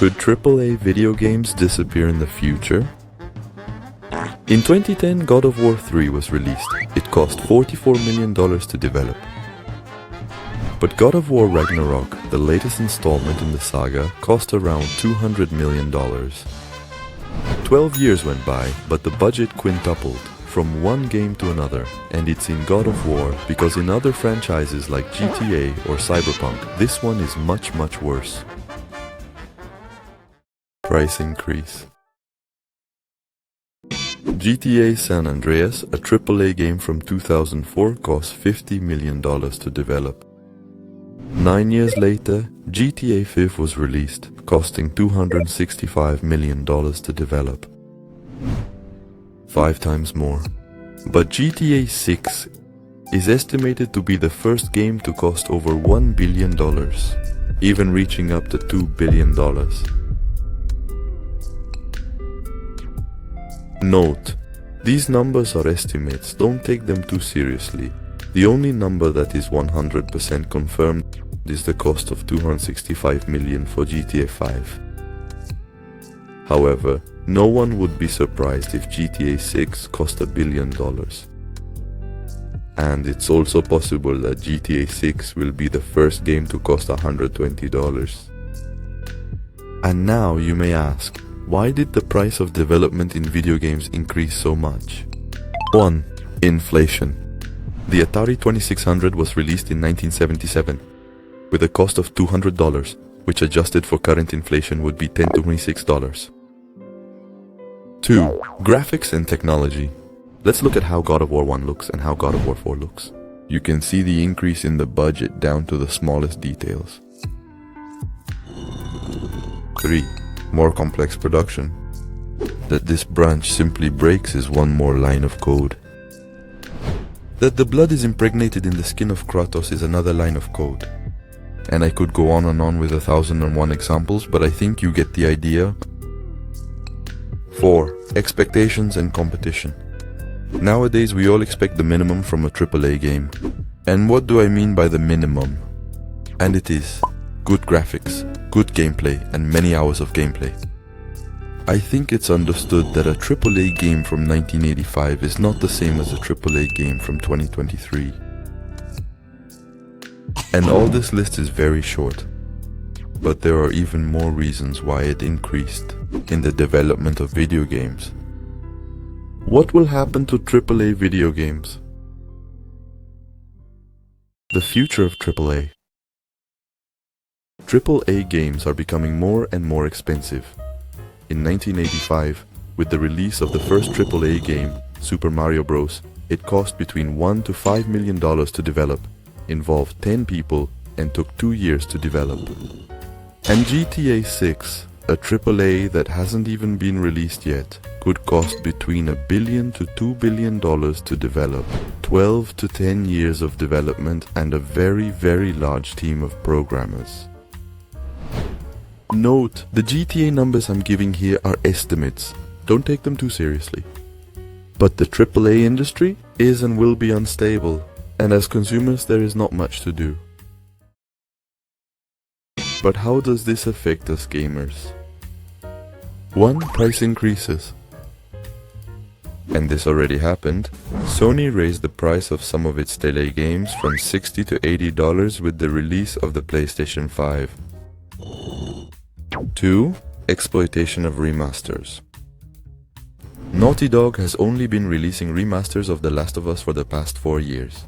Could AAA video games disappear in the future? In 2010, God of War 3 was released. It cost $44 million to develop. But God of War Ragnarok, the latest installment in the saga, cost around $200 million. 12 years went by, but the budget quintupled from one game to another, and it's in God of War because in other franchises like GTA or Cyberpunk, this one is much worse. Price increase. GTA San Andreas, a AAA game from 2004, cost $50 million to develop. 9 years later, GTA 5 was released, costing $265 million to develop. 5 times more. But GTA 6 is estimated to be the first game to cost over $1 billion, even reaching up to $2 billion. Note, these numbers are estimates, don't take them too seriously. The only number that is 100% confirmed is the cost of $265 million for GTA 5. However, no one would be surprised if GTA 6 cost $1 billion. And it's also possible that GTA 6 will be the first game to cost $120. And now you may ask, why did the price of development in video games increase so much? 1. Inflation. The Atari 2600 was released in 1977 with a cost of $200, which adjusted for current inflation would be $10 to $26. 2. Graphics and technology. Let's look at how God of War 1 looks and how God of War 4 looks. You can see the increase in the budget down to the smallest details. 3. More complex production. That this branch simply breaks is one more line of code. That the blood is impregnated in the skin of Kratos is another line of code. And I could go on and on with 1001 examples, but I think you get the idea. 4. Expectations and competition. Nowadays we all expect the minimum from a AAA game. And what do I mean by the minimum? And it is good graphics, good gameplay, and many hours of gameplay. I think it's understood that a AAA game from 1985 is not the same as a AAA game from 2023. And all this list is very short, but there are even more reasons why it increased in the development of video games. What will happen to AAA video games? The future of AAA. AAA games are becoming more and more expensive. In 1985, with the release of the first AAA game, Super Mario Bros., it cost between $1 to $5 million to develop, involved 10 people, and took 2 years to develop. And GTA 6, a AAA that hasn't even been released yet, could cost between $1 billion to $2 billion to develop, 12 to 10 years of development, and a very large team of programmers. Note, the GTA numbers I'm giving here are estimates. Don't take them too seriously. But the AAA industry is and will be unstable, and as consumers there is not much to do. But how does this affect us gamers? 1. Price increases. And this already happened. Sony raised the price of some of its tele games from $60 to $80 with the release of the PlayStation 5. 2. Exploitation of remasters. Naughty Dog has only been releasing remasters of The Last of Us for the past 4 years.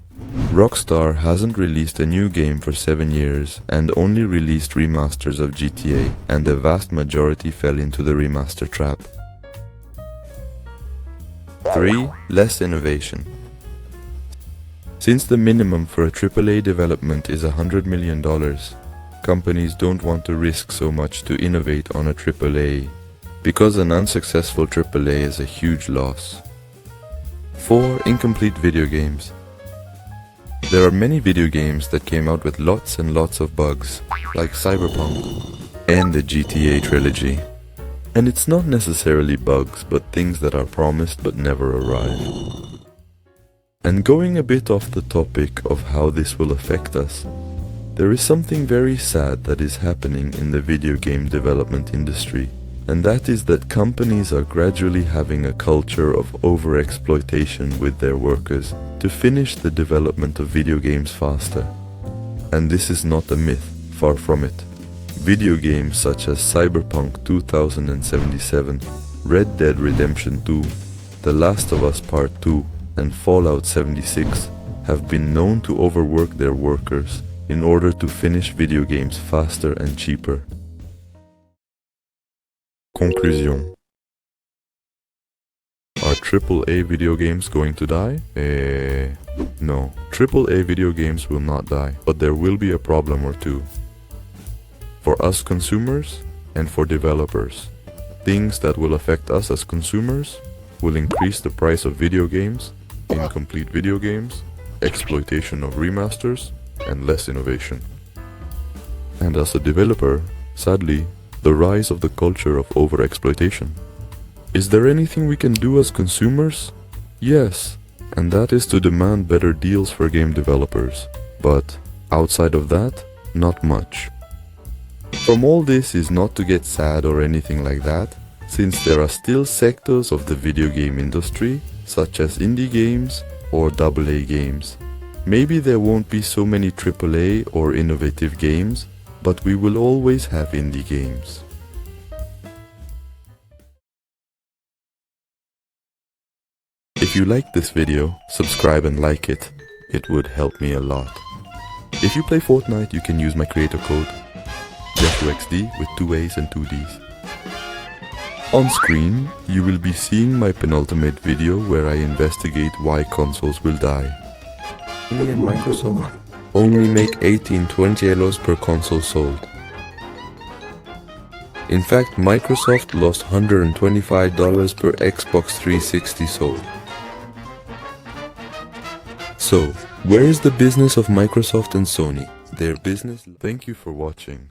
Rockstar hasn't released a new game for 7 years and only released remasters of GTA, and the vast majority fell into the remaster trap. 3. Less innovation. Since the minimum for a AAA development is $100 million, companies don't want to risk so much to innovate on a AAA, because an unsuccessful AAA is a huge loss. 4. Incomplete video games. There are many video games that came out with lots and lots of bugs, like Cyberpunk and the GTA trilogy. And it's not necessarily bugs, but things that are promised but never arrive. And going a bit off the topic of how this will affect us, There is something very sad that is happening in the video game development industry, and that is that companies are gradually having a culture of overexploitation with their workers to finish the development of video games faster. And this is not a myth, far from it. Video games such as Cyberpunk 2077, Red Dead Redemption 2, The Last of Us Part 2, and Fallout 76 have been known to overwork their workers in order to finish video games faster and cheaper. Conclusion. Are AAA video games going to die? No. AAA video games will not die, but there will be a problem or two. For us consumers and for developers. Things that will affect us as consumers will increase the price of video games, incomplete video games, exploitation of remasters, and less innovation. And as a developer, sadly, the rise of the culture of overexploitation. Is there anything we can do as consumers? Yes, and that is to demand better deals for game developers. But outside of that, not much. From all this is not to get sad or anything like that, since there are still sectors of the video game industry, such as indie games or AA games. Maybe there won't be so many AAA or innovative games, but we will always have indie games. If you like this video, subscribe and like it. It would help me a lot. If you play Fortnite, you can use my creator code JeshuaaXD with 2 A's and 2 D's. On screen, you will be seeing my penultimate video where I investigate why consoles will die. Sony and Microsoft only make 18-20 euros per console sold. In fact, Microsoft lost $125 per Xbox 360 sold. So, where is the business of Microsoft and Sony? Their business? Thank you for watching.